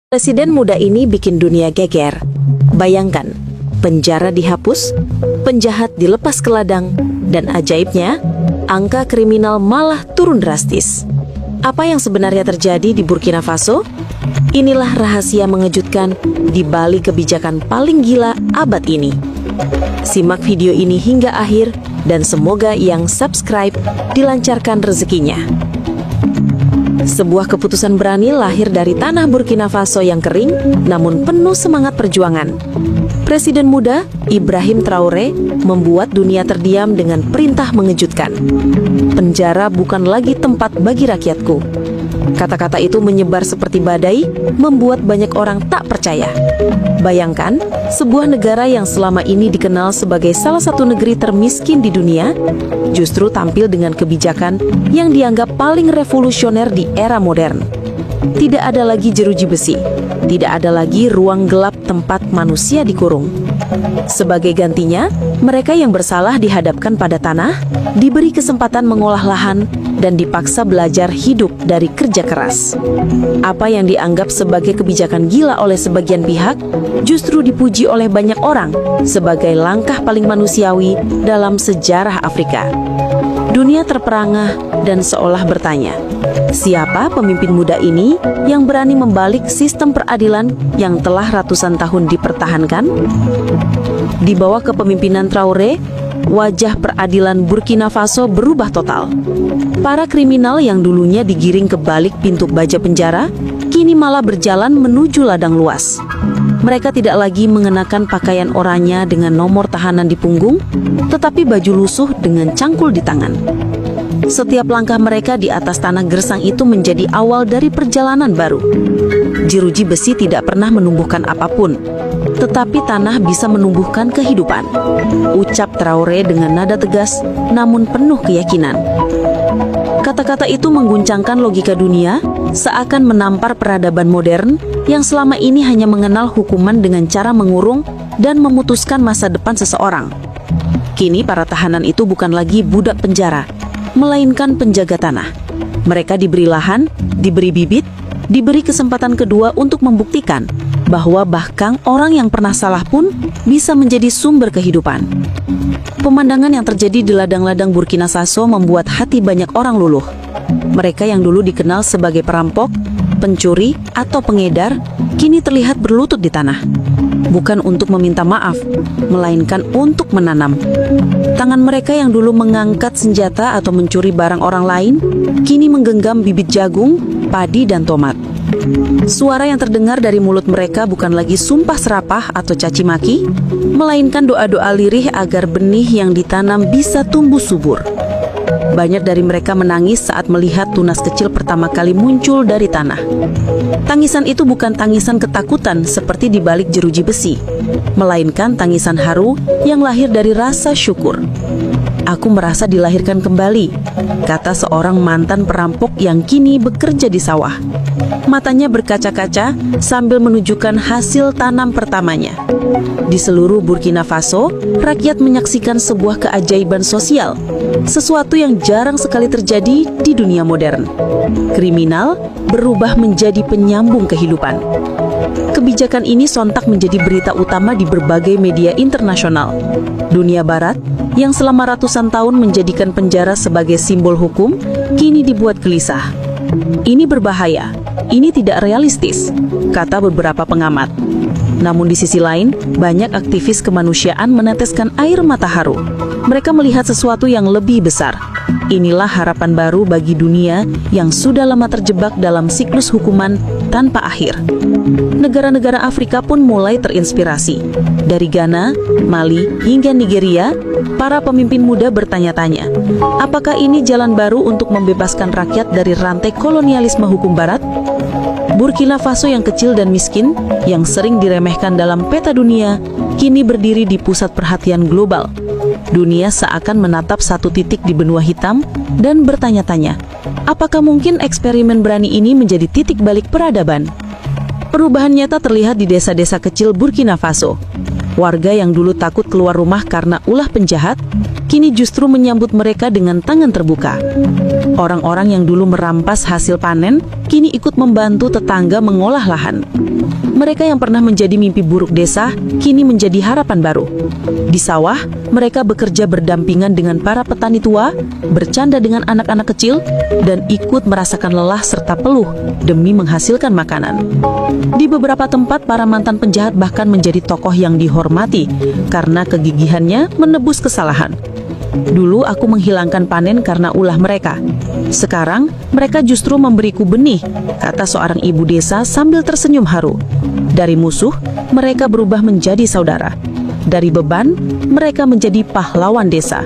Presiden muda ini bikin dunia geger. Bayangkan, penjara dihapus, penjahat dilepas ke ladang, dan ajaibnya, angka kriminal malah turun drastis. Apa yang sebenarnya terjadi di Burkina Faso? Inilah rahasia mengejutkan di balik kebijakan paling gila abad ini. Simak video ini hingga akhir dan semoga yang subscribe dilancarkan rezekinya. Sebuah keputusan berani lahir dari tanah Burkina Faso yang kering namun penuh semangat perjuangan. Presiden muda Ibrahim Traoré membuat dunia terdiam dengan perintah mengejutkan. Penjara bukan lagi tempat bagi rakyatku. Kata-kata itu menyebar seperti badai, membuat banyak orang tak percaya. Bayangkan, sebuah negara yang selama ini dikenal sebagai salah satu negeri termiskin di dunia, justru tampil dengan kebijakan yang dianggap paling revolusioner di era modern. Tidak ada lagi jeruji besi, tidak ada lagi ruang gelap tempat manusia dikurung. Sebagai gantinya, mereka yang bersalah dihadapkan pada tanah, diberi kesempatan mengolah lahan, dan dipaksa belajar hidup dari kerja keras. Apa yang dianggap sebagai kebijakan gila oleh sebagian pihak, justru dipuji oleh banyak orang sebagai langkah paling manusiawi dalam sejarah Afrika. Dunia terperangah dan seolah bertanya, siapa pemimpin muda ini yang berani membalik sistem peradilan yang telah ratusan tahun dipertahankan? Di bawah kepemimpinan Traoré, wajah peradilan Burkina Faso berubah total. Para kriminal yang dulunya digiring ke balik pintu baja penjara, kini malah berjalan menuju ladang luas. Mereka tidak lagi mengenakan pakaian oranye dengan nomor tahanan di punggung, tetapi baju lusuh dengan cangkul di tangan. Setiap langkah mereka di atas tanah gersang itu menjadi awal dari perjalanan baru. Jeruji besi tidak pernah menumbuhkan apapun, tetapi tanah bisa menumbuhkan kehidupan. Ucap Traoré dengan nada tegas, namun penuh keyakinan. Kata-kata itu mengguncangkan logika dunia, seakan menampar peradaban modern yang selama ini hanya mengenal hukuman dengan cara mengurung dan memutuskan masa depan seseorang. Kini para tahanan itu bukan lagi budak penjara, melainkan penjaga tanah. Mereka diberi lahan, diberi bibit, diberi kesempatan kedua untuk membuktikan bahwa bahkan orang yang pernah salah pun bisa menjadi sumber kehidupan. Pemandangan yang terjadi di ladang-ladang Burkina Faso membuat hati banyak orang luluh. Mereka yang dulu dikenal sebagai perampok, pencuri, atau pengedar, kini terlihat berlutut di tanah. Bukan untuk meminta maaf, melainkan untuk menanam. Tangan mereka yang dulu mengangkat senjata atau mencuri barang orang lain, kini menggenggam bibit jagung, padi, dan tomat. Suara yang terdengar dari mulut mereka bukan lagi sumpah serapah atau caci maki, melainkan doa-doa lirih agar benih yang ditanam bisa tumbuh subur. Banyak dari mereka menangis saat melihat tunas kecil pertama kali muncul dari tanah. Tangisan itu bukan tangisan ketakutan seperti di balik jeruji besi, melainkan tangisan haru yang lahir dari rasa syukur. Aku merasa dilahirkan kembali, kata seorang mantan perampok yang kini bekerja di sawah. Matanya berkaca-kaca sambil menunjukkan hasil tanam pertamanya. Di seluruh Burkina Faso, rakyat menyaksikan sebuah keajaiban sosial, sesuatu yang jarang sekali terjadi di dunia modern. Kriminal berubah menjadi penyambung kehidupan. Kebijakan ini sontak menjadi berita utama di berbagai media internasional. Dunia Barat, yang selama ratusan tahun menjadikan penjara sebagai simbol hukum, kini dibuat gelisah. Ini berbahaya, ini tidak realistis, kata beberapa pengamat. Namun di sisi lain, banyak aktivis kemanusiaan meneteskan air mata haru. Mereka melihat sesuatu yang lebih besar. Inilah harapan baru bagi dunia yang sudah lama terjebak dalam siklus hukuman tanpa akhir. Negara-negara Afrika pun mulai terinspirasi. Dari Ghana, Mali, hingga Nigeria, para pemimpin muda bertanya-tanya, apakah ini jalan baru untuk membebaskan rakyat dari rantai kolonialisme hukum barat? Burkina Faso yang kecil dan miskin, yang sering diremehkan dalam peta dunia, kini berdiri di pusat perhatian global. Dunia seakan menatap satu titik di benua hitam dan bertanya-tanya, apakah mungkin eksperimen berani ini menjadi titik balik peradaban? Perubahan nyata terlihat di desa-desa kecil Burkina Faso. Warga yang dulu takut keluar rumah karena ulah penjahat, kini justru menyambut mereka dengan tangan terbuka. Orang-orang yang dulu merampas hasil panen kini ikut membantu tetangga mengolah lahan. Mereka yang pernah menjadi mimpi buruk desa kini menjadi harapan baru. Di sawah, mereka bekerja berdampingan dengan para petani tua, bercanda dengan anak-anak kecil, dan ikut merasakan lelah serta peluh demi menghasilkan makanan. Di beberapa tempat, para mantan penjahat bahkan menjadi tokoh yang dihormati karena kegigihannya menebus kesalahan. Dulu aku menghilangkan panen karena ulah mereka. Sekarang mereka justru memberiku benih, kata seorang ibu desa sambil tersenyum haru. Dari musuh, mereka berubah menjadi saudara. Dari beban, mereka menjadi pahlawan desa.